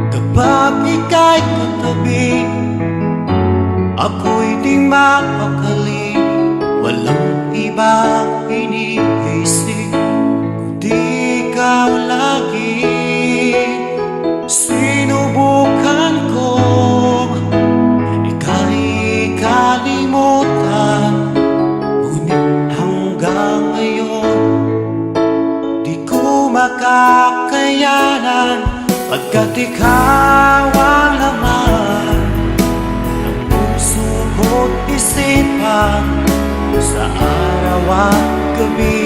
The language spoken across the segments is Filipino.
Kapag ika'y katabi, ako'y di mapakali. Walang ibang iniisip kundi ikaw lagi. Sinubukan kong ika'y kalimutan, ngunit hanggang ngayon di ko makakayanan. Pagkat ikaw ang laman ng puso ko't isipan, sa araw at gabi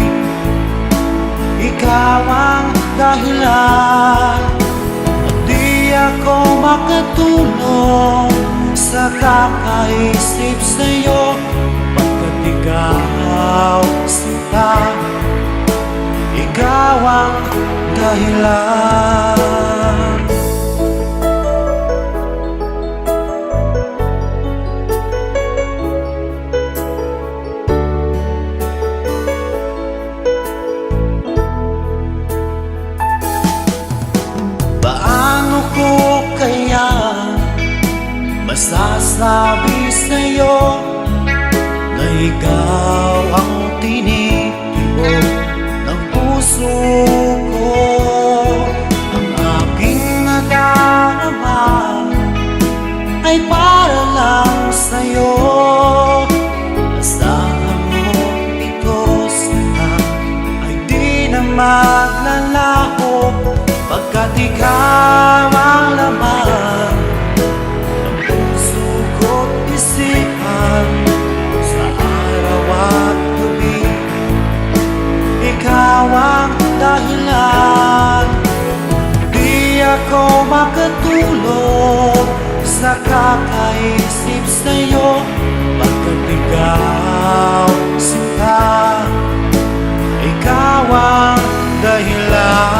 ikaw ang dahilan. At di ako makatulog sa kakaisip sa'yo, pagkat ikaw sinta, ikaw ang dahilan. Paano ko kaya masasabi sa'yo na ikaw ang tinitibok ng puso ko? Ang aking nadarama ay para lang sa'yo. Asahan mo ito sana ay di na maglalaho, pagkat ikaw ang laman ng puso ko't isipan, sa araw at gabi ikaw ang dahilan. Di ako makatulog sa kakaisip sa'yo, pagkat ikaw sinta, ikaw ang dahilan.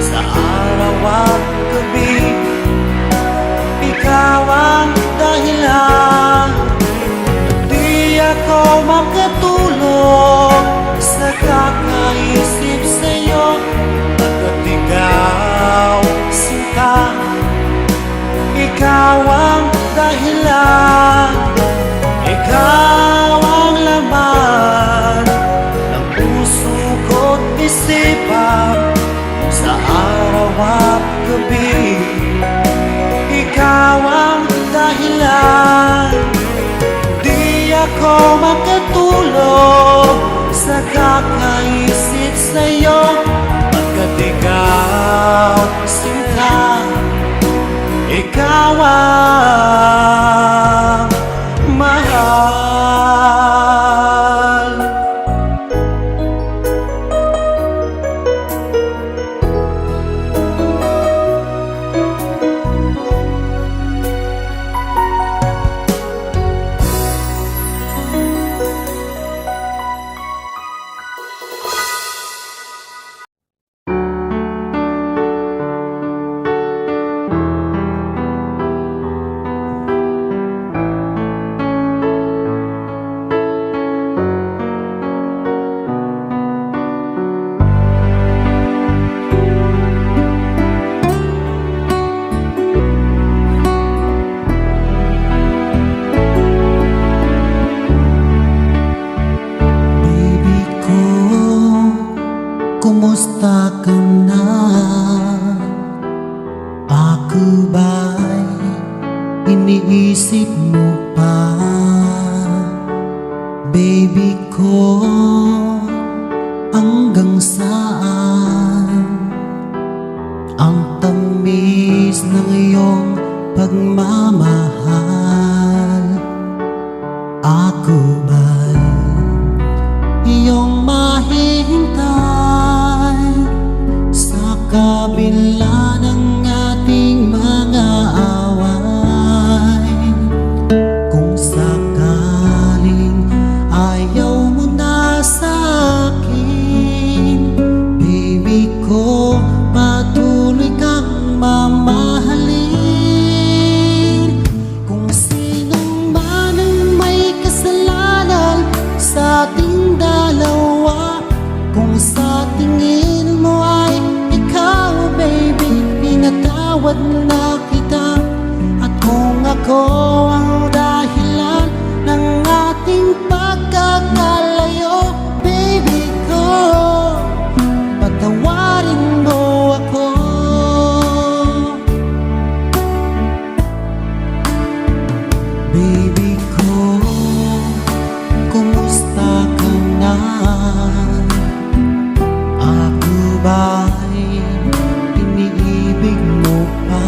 Sa araw at gabi ikaw ang dahilan. Di ako makatulog sa kakaisip sa'yo, pagkat ikaw sinta, ikaw ang dahilan. Ikaw ang laman ng puso ko't isipan, sa araw at gabi ikaw ang dahilan. Di ako makatulog sa kakaisip sa'yo, pagkat ikaw sinta, ikaw ang mahal. Kumusta ka na? Ako ba'y iniisip mo pa? Baby ko, hanggang saan ang tamis ng iyong iyong pagmamahal. Ako ba'y iyong mahihintay sa kabila ng ating mga away? Kung sakaling ayaw mo na sa akin, baby ko, patuloy kang mamahalin. Kung sinong man ang may kasalanan sa ating dalawa, kung sa tingin mo ay ikaw, baby, pinatawad na kita. At kung ako ang dahilan ng ating pagkakalayo, baby ko, patawarin mo ako. Baby ko, kumusta ka na? Ako ba'y iniibig mo pa?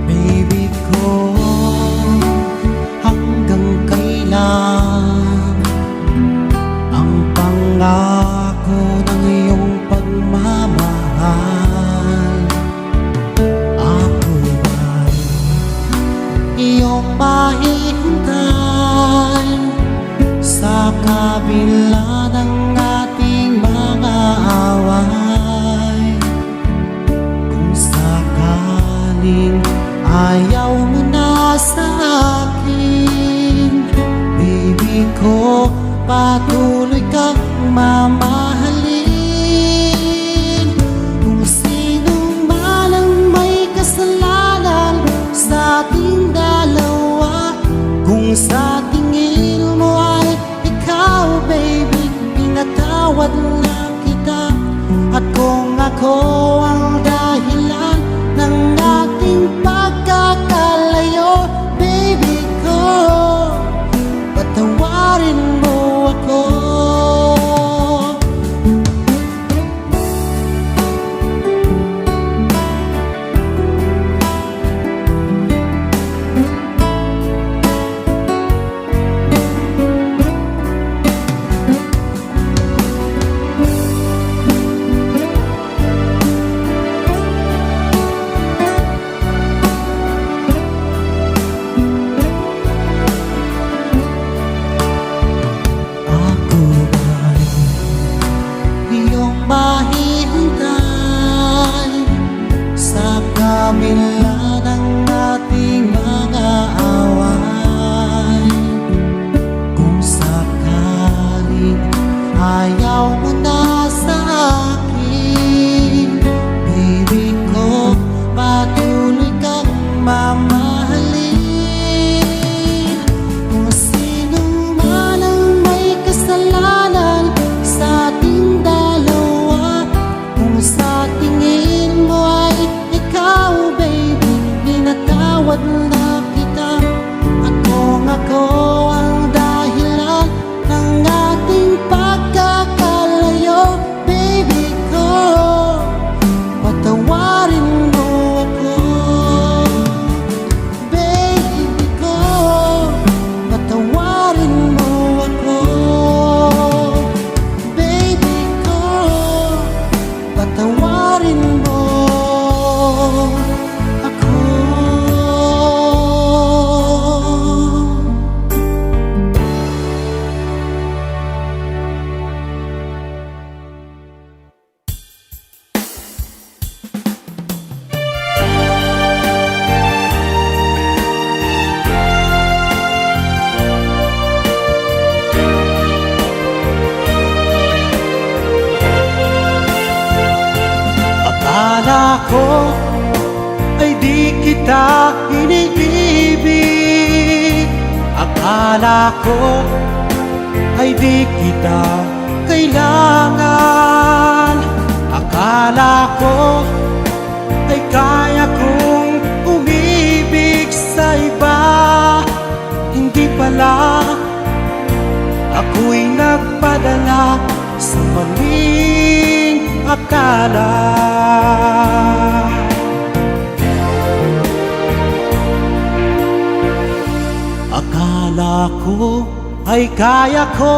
Baby ko, hanggang kailan ang pangako ng iyong pagmamahal? Ako ba'y iyong mahihintay sa kabila ng ating mga away? Kung sakaling ayaw mo na sa akin, baby ko, patuloy kang mamahalin. Kung sino man ang may kasalanan sa ating dalawa, kung sa tingin mo ay ikaw, baby, pinatawad na kita. At kung ako ang dahilan ng ating pagkakalayo, baby ko, patawarin mo ako. Ako ba'y iyong mahihintay sa kabila ng ating mga away? Kung sakaling ayaw mo na sa akin, baby ko, patuloy kang mamahalin. Kung sino man ang may kasalanan sa ating dalawa, kung sa tingin mo ay ikaw, baby, pinatawad na kita. At kung ako ang dahilan ng ating pagkakalayo, baby ko, patawarin mo ako. Baby ko, patawarin mo ako. Baby ko, patawarin mo ako. Akala ko ay di kita iniibig. Akala ko ay di kita kailangan. Akala ko ay kaya kong umibig sa iba. Hindi pala, ako'y nagpadala sa maling akala. ako ay kaya ko.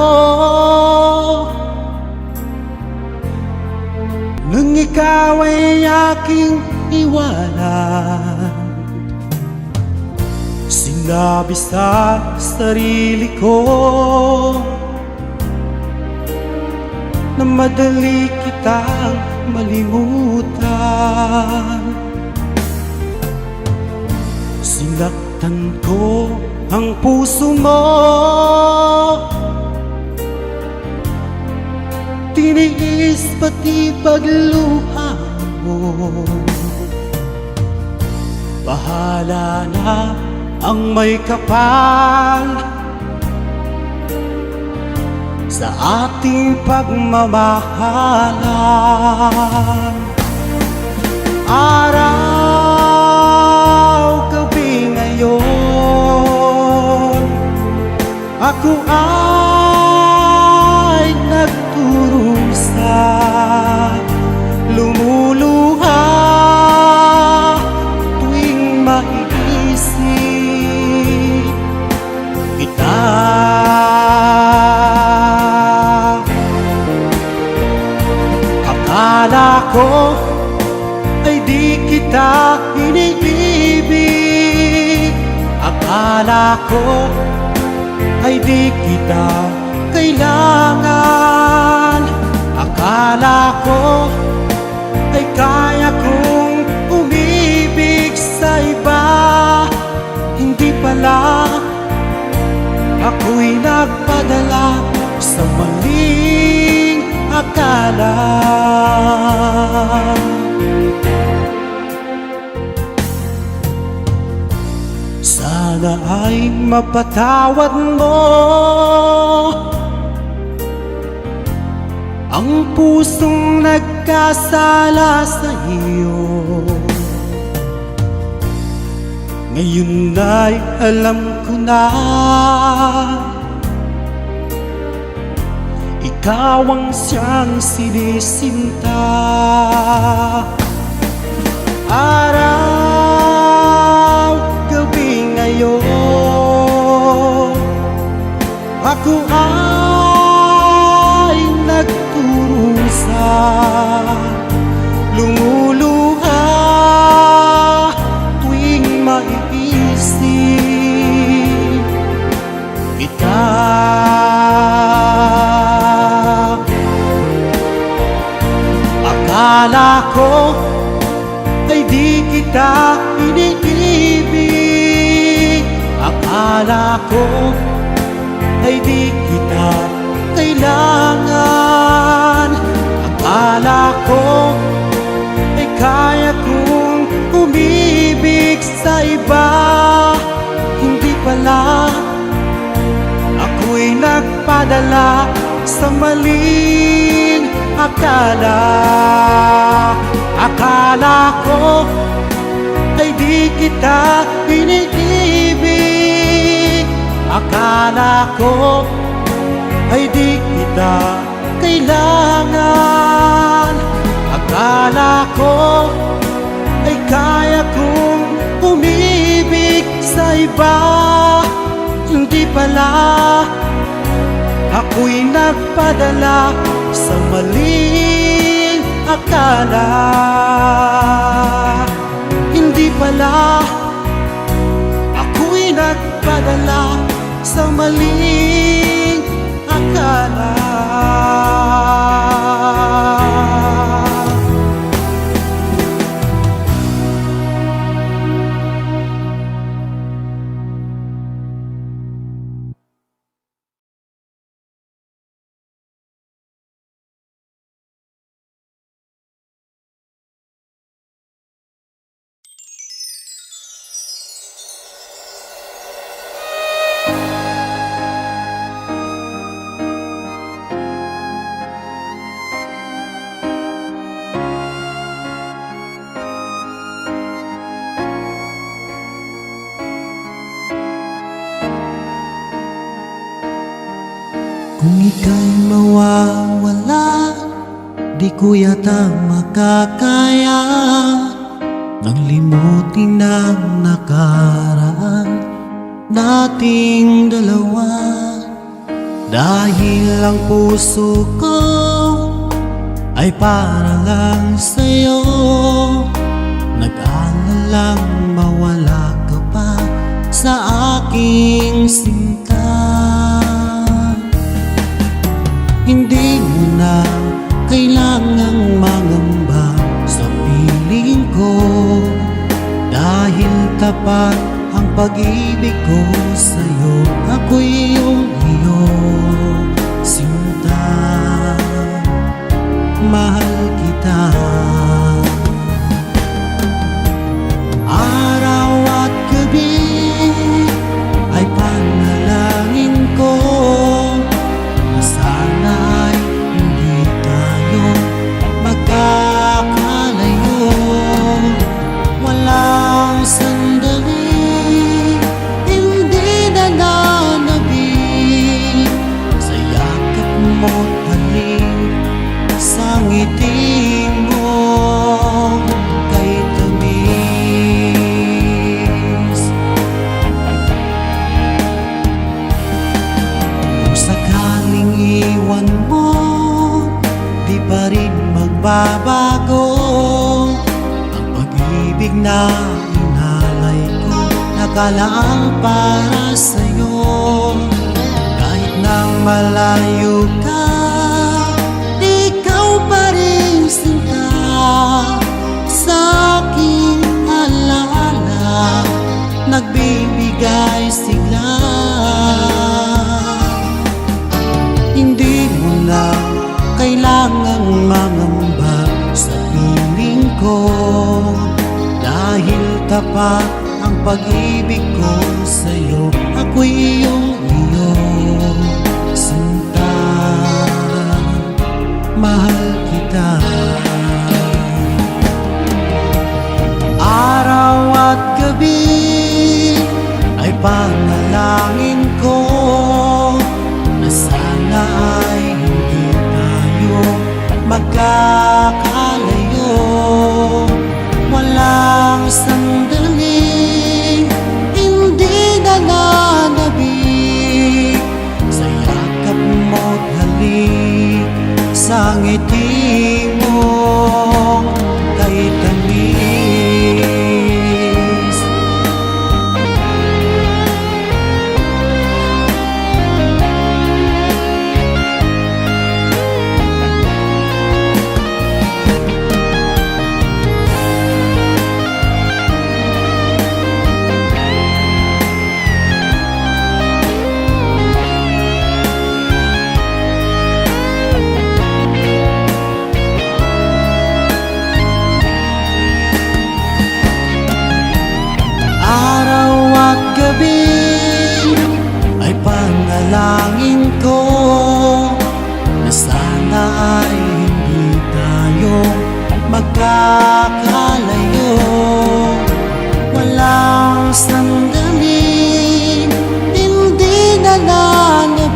Nung ikaw ay aking iwanan, sinabi sa sarili ko na madali kitang malimutan. Sinaktan ko ang puso mo, tiniis pati pagluha mo. Bahala na ang may kapal sa ating pagmamahalan. Araw, gabi ngayon, ako ay nagturusa, lumuluha tuwing maiisip kita. Akala ko ay di kita iniibig, akala ko ay di kita kailangan, akala ko ay kaya kong umibig sa iba. Hindi pala, ako'y nagpadala sa maling akala. Sana ay mapatawad mo ang pusong nagkasala sa iyo. Ngayon ay alam ko na ikaw ang siyang sinisinta. Araw, gabi ngayon, ako ay nagturusa, lumuluha tuwing maiisip kita. Akala ko ay di kita iniibig, akala ko ay di kita kailangan, akala ko ay kaya kong umibig sa iba. Hindi pala, ako'y nagpadala sa maling akala. Akala ko ay di kita iniibig, akala ko ay di kita kailangan, akala ko ay kaya kong umibig sa iba. Hindi pala, ako'y nagpadala sa maling akala. Hindi pala, ako'y nagpadala sa maling akala. Kung ika'y mawawala, di ko yata makakaya nang limutin ang nakaraan. nating dalawa. Dahil ang puso ko ay para lang sa'yo. Nag-aalalang mawala ka pa sa aking sinta. Hindi mo na kailangang mangamba sa piling ko, dahil tapat ang pag-ibig ko sa'yo. Ako'y iyong sinta, mahal kita. Araw at gabi ay panalangin ko na sana ay hindi tayo magkakalayo. Walang sandali hindi nananabik sa yakap mo't halik, sa ngiti mo kay tamis. Kung sakaling iwan mo, di pa rin magbabago ang pag-ibig na inalay ko, nakalaang para sa'yo. Kahit nang malayo ka, ikaw pa rin sinta sa aking alaala, nagbibigay sigla. Hindi mo na kailangang mangamba sa piling ko, dahil tapat ang pag-ibig ko sa'yo. Ako'y iyong sinta, mahal kita. Araw at gabi ay panalangin ko na sana ay hindi tayo magkakalayo. Walang sandaling hindi nananabik sa yakap mo't halik, sa ngiti mo kay tamis. Ay panalangin ko na sana ay hindi tayo magkakalayo. Walang sandaling hindi nananabik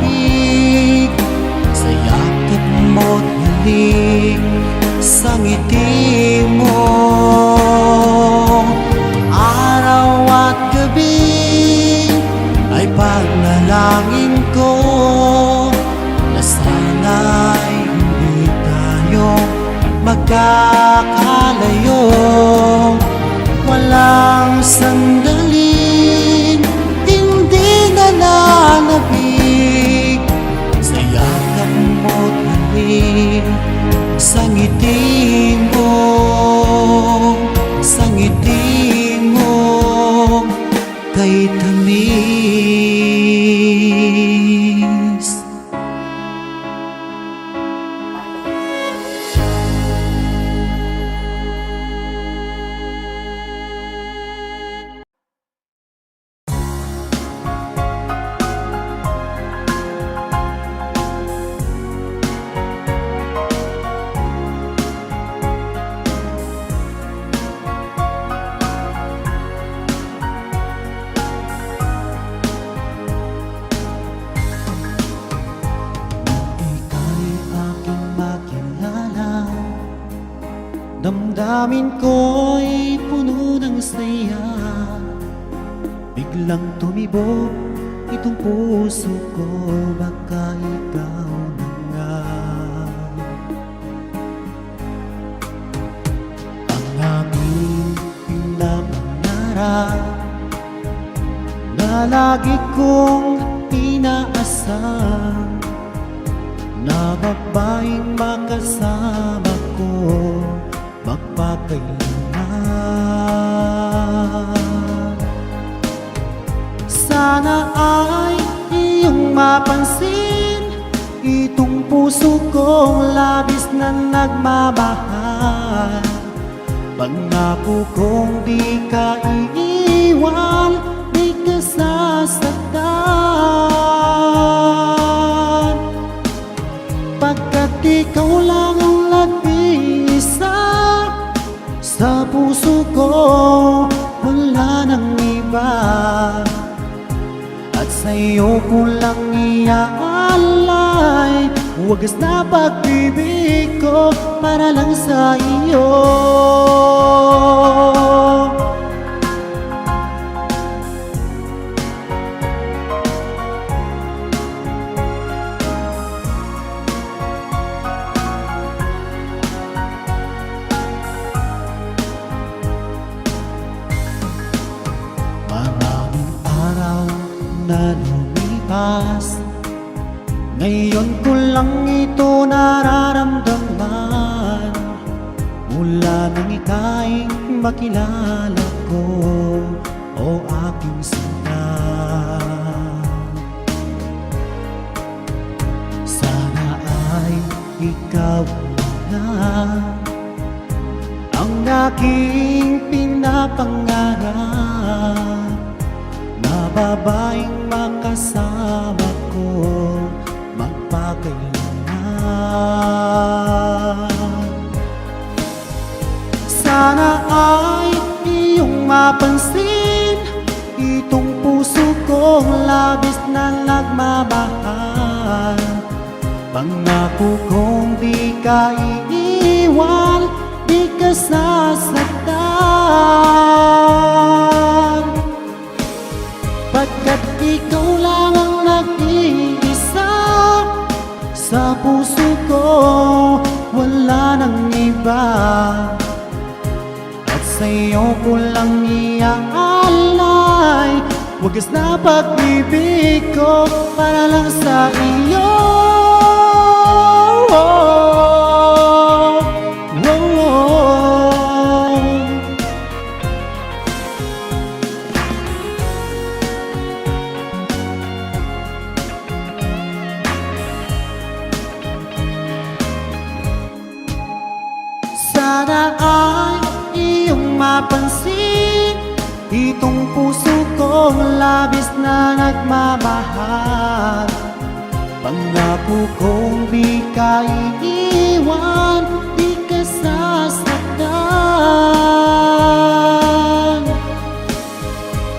sa yakap mo't halik, sa ngiti mo. Araw at gabi ay panalangin ko na sana ay hindi tayo magkakalayo. Walang sandaling hindi nananabik sa yakap mo't halik, sa ngiti mo, sa ngiti mo kay tamis. Damdamin ko'y puno ng saya, biglang tumibok itong puso ko, baka ikaw na nga ang aking pinapangarap na lagi kong inaasam, na babaeng makasama ko magpakailanman. Sana ay iyong mapansin itong puso kong labis na nagmamahal. Pangako kong di ka iiwan, di ka sasaktan, pagkat ikaw lang ang nag-iisa sa puso ko, wala nang iba. At sa'yo ko lang iaalay wagas na pag-ibig ko para lang sa iyo. Maraming araw na lumipas, ngayon ko lang ito nararamdaman. Mula nang ika'y makilala ko, o aking sinta, sana ay ikaw na ang aking pinapangarap, na babaeng makasama ko magpakailanman. Sana ay iyong mapansin itong puso kong labis na nagmamahal. Pangako kong di ka iiwan, di ka sasaktan, pagkat ikaw lang ang nag-iisa sa puso ko, wala nang iba. At sa'yo ko lang iaalay wagas na pag-ibig ko para lang sa iyo. Sana ay iyong mapansin itong puso kong labis na nagmamahal. Pangako kong di ka iiwan, di ka sasaktan,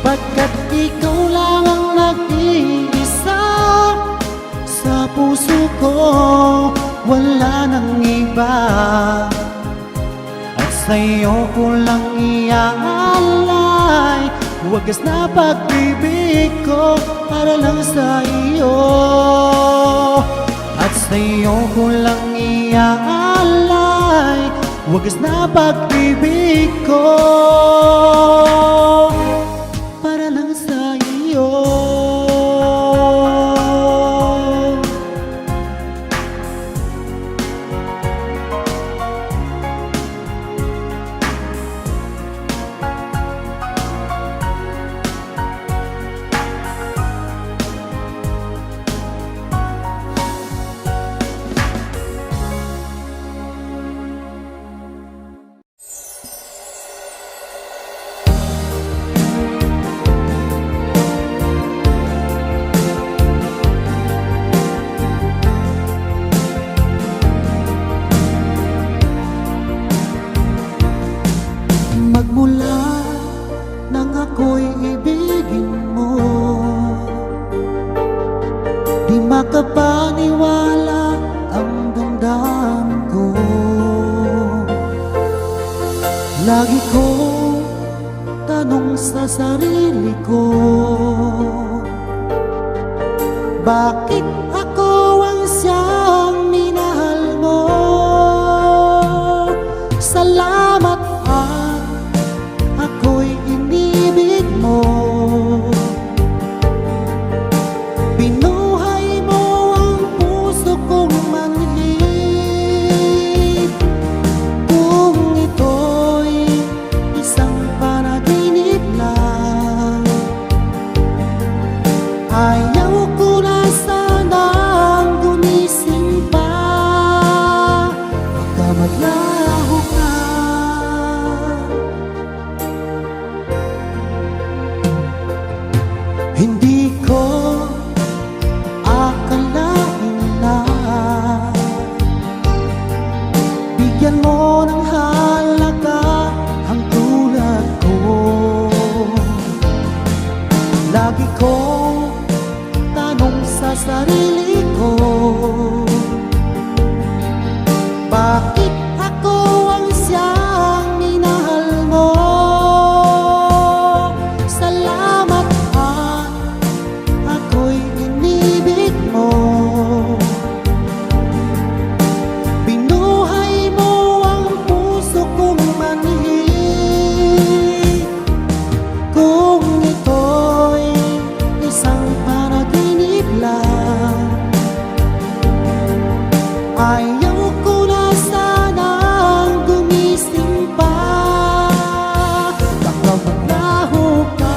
pagkat ikaw lang ang nag-iisa sa puso ko, wala nang iba. Sa'yo ko lang iaalay wagas na pag-ibig ko para lang sa iyo. At sa'yo ko lang iaalay wagas na pag-ibig ko para lang sa iyo. tanong sa sarili ko, bakit ako ang siyang minahal mo? Salamat at ako'y inibig mo. Binuhay mo ang puso kong manhid. Kung ito'y isang panaginip lang, ayaw ko na sanang gumising pa. Baka maglaho ka. Hindi ko akalain na bigyan mo ng halaga ang tulad ko. Lagi kong tanong sa sarili ko, bakit ako ang siyang minahal mo? Salamat at ako'y inibig mo. Binuhay mo ang puso kong manhid. Kung ito'y isang panaginip lang, ayaw ko na sanang gumising pa. Baka maglaho ka.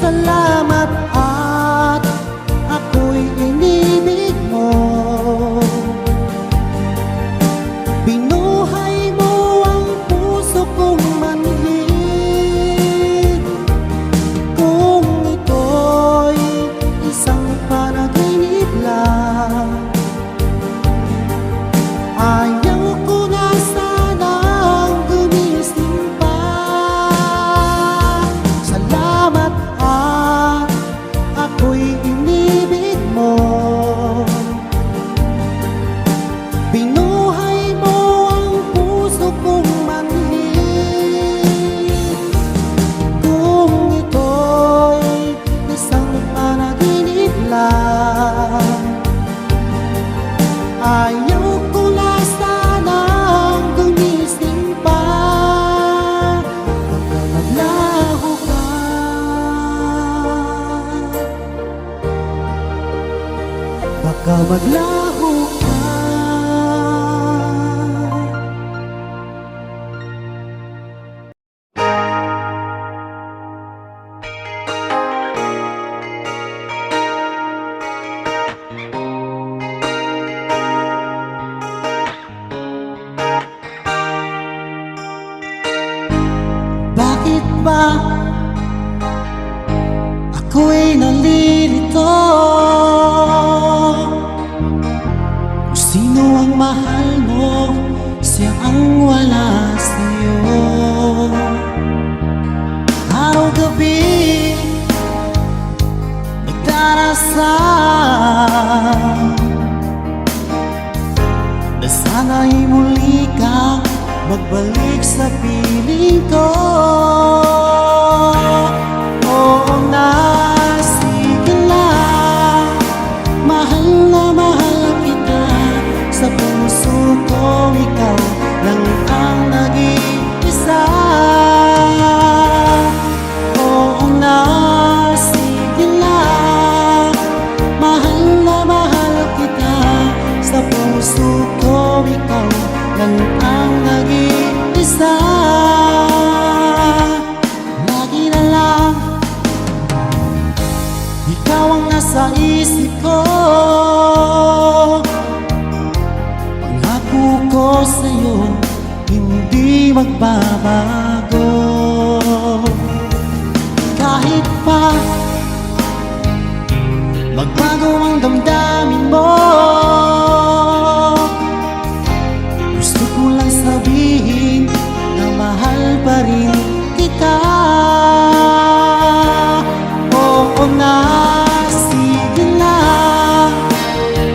Salamat at ako'y inibig mo. Binuhay mo ang puso kong manhid. Kung ito'y isang panaginip lang, ayaw ko na sanang gumising pa. Salamat at ako'y inibig mo. Binuhay mo ang puso kong manhid. Kung ito'y isang panaginip lang, ayaw ko na sanang gumising pa. Baka maglaho ka. Baka maglaho ka. Bakit ba ako'y nalilito? Kung sino ang mahal mo, siya ang wala sa'yo. Araw-gabi nagdarasal na sana'y muli ka magbalik sa piling ko. Oo na, sige na, mahal na mahal kita. Sa puso ko ikaw lang ang nag-iisa. Oo na, sige na, mahal na mahal kita. Sa puso ko ikaw lang ang nag-iisa. Lagi na lang ikaw ang nasa isip ko. Pangako ko sa'yo hindi magbabago. Kahit pa magbago ang damdamin mo. Gusto ko lang sabihin na mahal pa rin kita. Oo na, sige na,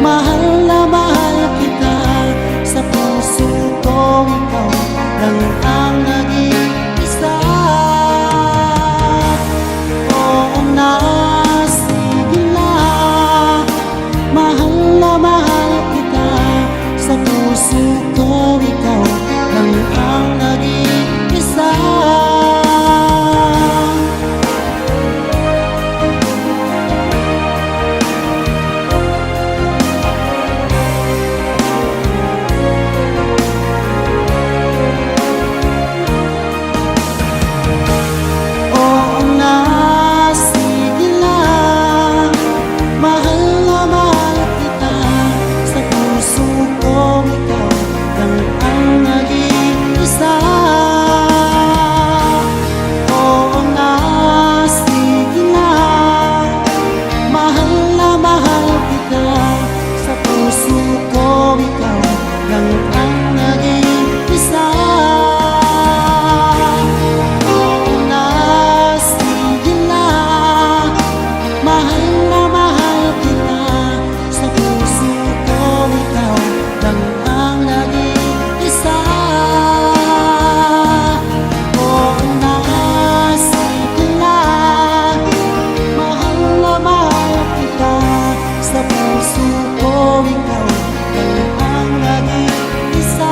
mahal na mahal kita. Sa puso ko ikaw lang ang nag-iisa. Oo na, sige na, mahal na mahal kita. Sa puso ko ikaw lang ang nag-iisa. Oo na, sige na, mahal na mahal kita. Sa puso ko ikaw lang ang nag-iisa. Oo na, sige na, mahal na mahal kita. Sa puso ko ikaw lang ang nag-iisa. Oo na, sige na, mahal na mahal kita. Sa puso ko ikaw lang ang nag-iisa. Oo na, sige na, mahal na mahal kita. Sa puso ko ikaw lang ang nag-iisa.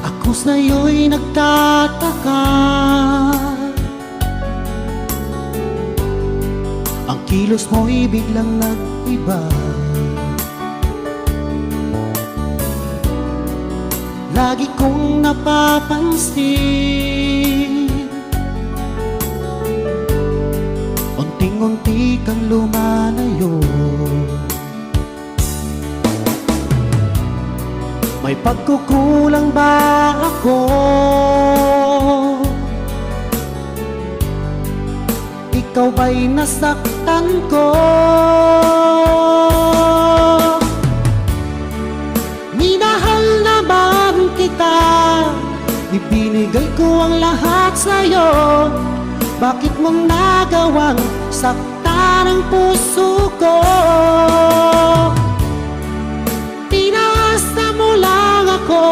Ako sa'yo'y nagtataka, ang kilos mo'y biglang nag-iba. Lagi kong napapansin, unting-unti kang lumalayo. May pagkukulang ba ako? Ikaw ba'y nasaktan ko? Minahal naman kita, ibinigay ko ang lahat sa'yo. Bakit mong nagawang saktan ang puso ko? Pinasa mo lang ako,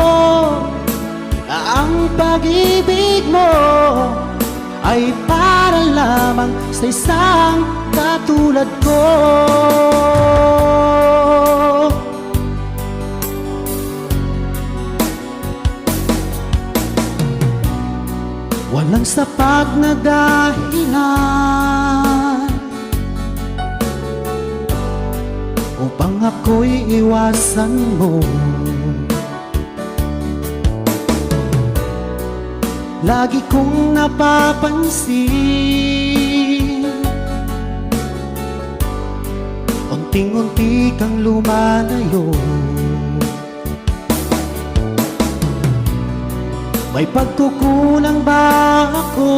ang pag-ibig mo ay para lamang sa isang katulad ko. Walang sapat na dahilan upang ako'y iwasan mo. Lagi kong napapansin, unting-unti kang lumalayo. May pagkukulang ba ako?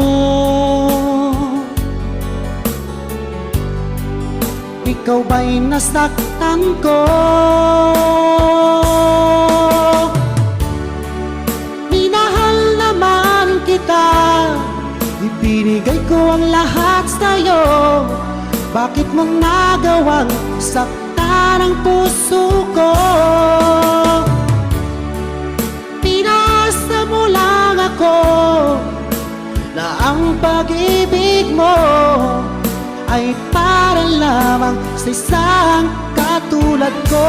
Ikaw ba'y nasaktan ko? Minahal naman kita, ibinigay ko ang lahat sa'yo. Bakit mong nagawang saktan ang puso ko? Pinasa mo lang ako na ang pag-ibig mo ay para lamang sa isang katulad ko.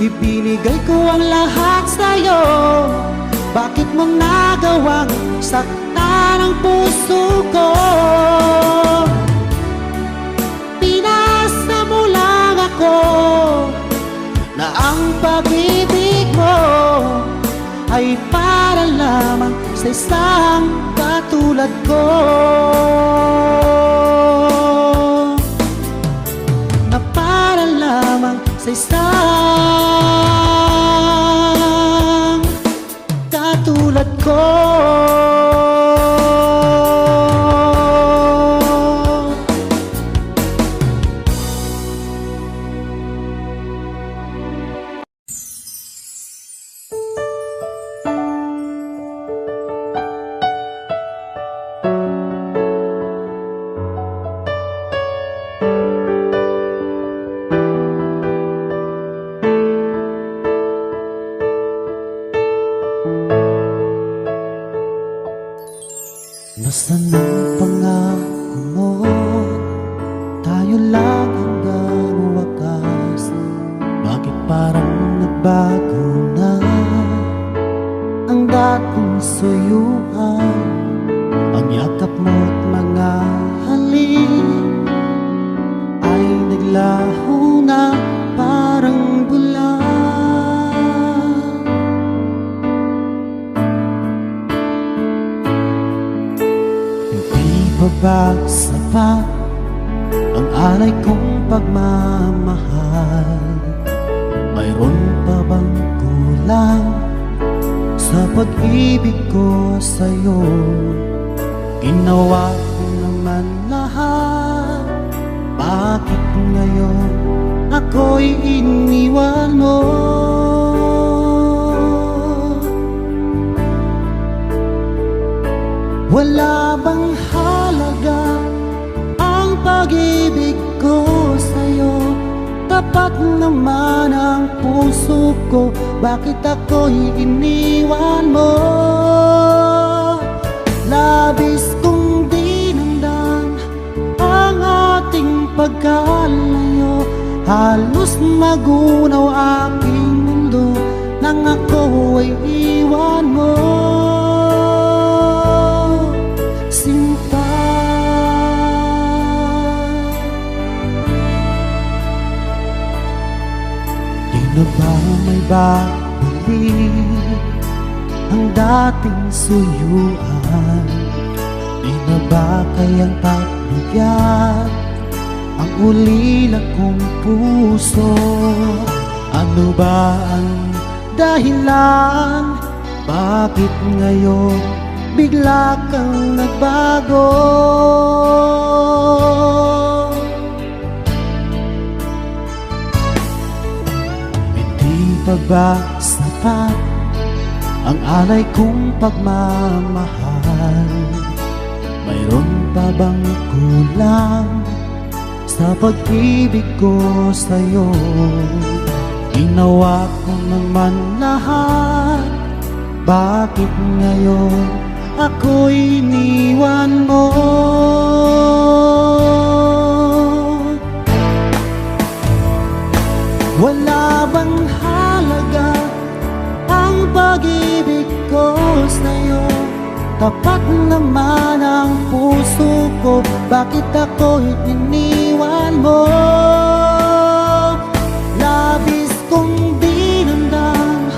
Ibinigay ko ang lahat sa'yo. Bakit mo nagawang saktan ang puso ko? Pinasa mo lang ako na ang pag-ibig mo ay para lamang sa isang katulad ko, na para lamang sa isang katulad ko. Nasaan ang pangako mo? Tayo lang hanggang wakas. Bakit parang nagbago na ang dating suyuan? Ang yakap mo't mga halik ay naglaho na parang bula. Ba sapat ang alay kong pagmamahal? Mayroon pa bang kulang sa pag-ibig ko sa'yo? Ginawa ko naman lahat, bakit ngayon ako'y iniwan mo? Wala bang halaga ang pag-ibig ko sa'yo? Tapat naman ang puso ko, bakit ako'y iniwan mo? Labis kong dinamdam ang ating pagkalayo. Halos magunaw aking mundo nang ako ay iwan mo. Di na ba may babalik ang dating suyuan? Di na ba kayang pagbigyan ang ulila kong puso? Ano ba ang dahilan? Bakit ngayon bigla kang nagbago? Pa ba sapat ang alay kong pagmamahal? Mayroon pa bang kulang sa pag-ibig ko sa'yo? Ginawa ko naman lahat, bakit ngayon ako'y iniwan mo? Wala bang halaga ang pag-ibig ko sa'yo? Tapat naman ang puso ko, bakit ako'y iniwan mo? Labis kong dinamdam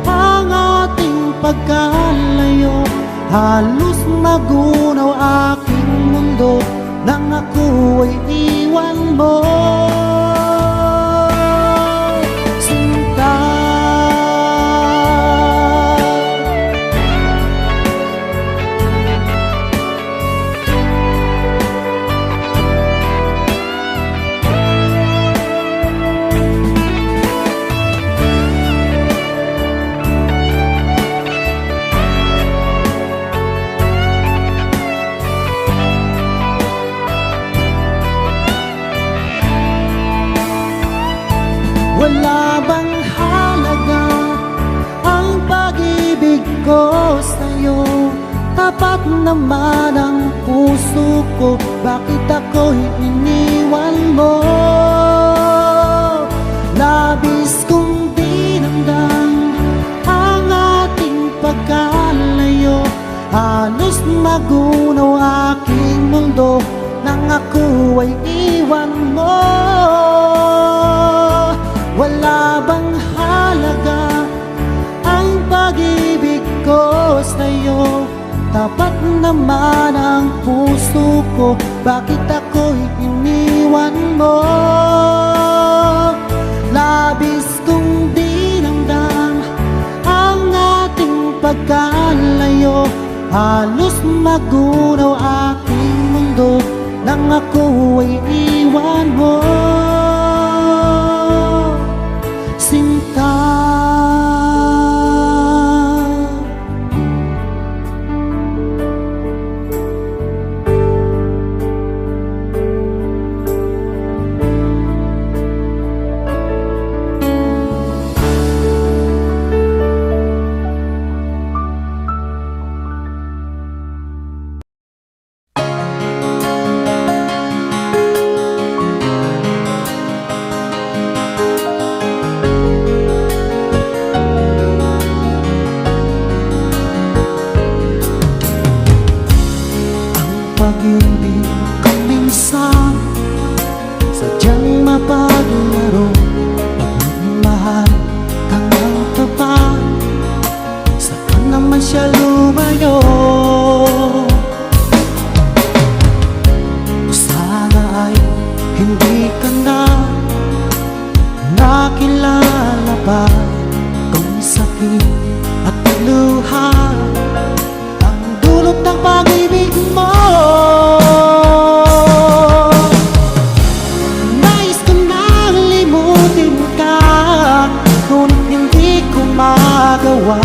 ang ating pagkalayo. Halos magunaw aking mundo nang ako ay iwan mo. Wala bang halaga ang pag-ibig ko sa'yo? Tapat naman ang puso ko, bakit ako'y iniwan mo? Labis kong di magunaw aking mundo nang ako ay iwan mo. Wala bang halaga ang pag-ibig ko sa'yo? Tapat naman ang puso ko, bakit ako'y iniwan mo? Labis kong dinamdam ang ating pagkalayo, halos magunaw aking mundo nang ako ay iwan mo, sinta. Pag-ibig ko minsan sadyang mapaglaro, pagmamahal kang ang tapat, saka naman siya lumayo. Sana ay hindi ka na nakilala pa kung sakit at luha ang dulot ng pag-ibig mo. Nais ko nang limutin ka, ngunit hindi ko magawa.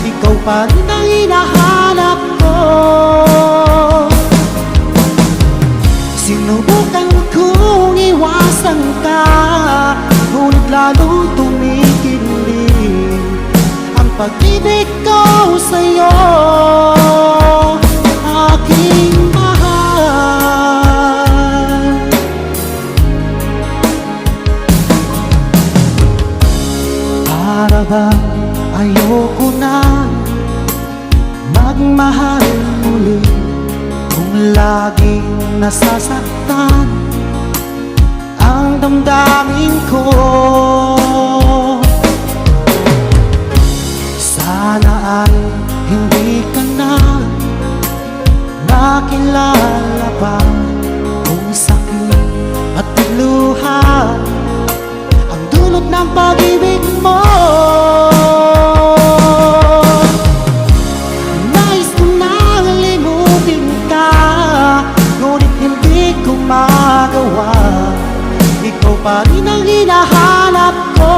Ikaw pa rin ang hinahanap ko. Sinubukan kong iwasan ka, ngunit lalong tumitindi ang pag-ibig ko sa'yo, aking mahal. Para bang ayoko na magmahal muli, kung laging nasasaktan ang damdamin ko. Sana ay hindi ka na nakilala pa kung sakit at luha ang dulot ng pag-ibig mo. Nais ko nang limutin ka, ngunit hindi ko magawa. Ikaw pa rin ang hinahanap ko.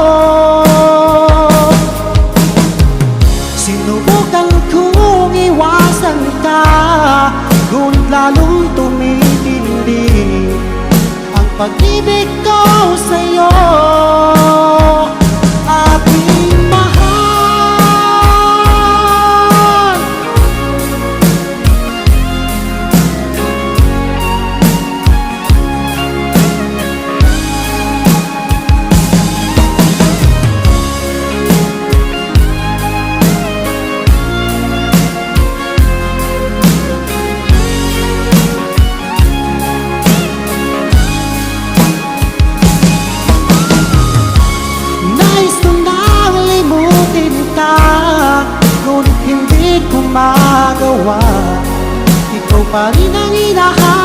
Sinubukan kong iwasan ka, ngunit lalong tumitindi ang pag-ibig ko sa'yo, aking mahal. Ngunit hindi ko magawa. Ikaw pa rin ang hinahanap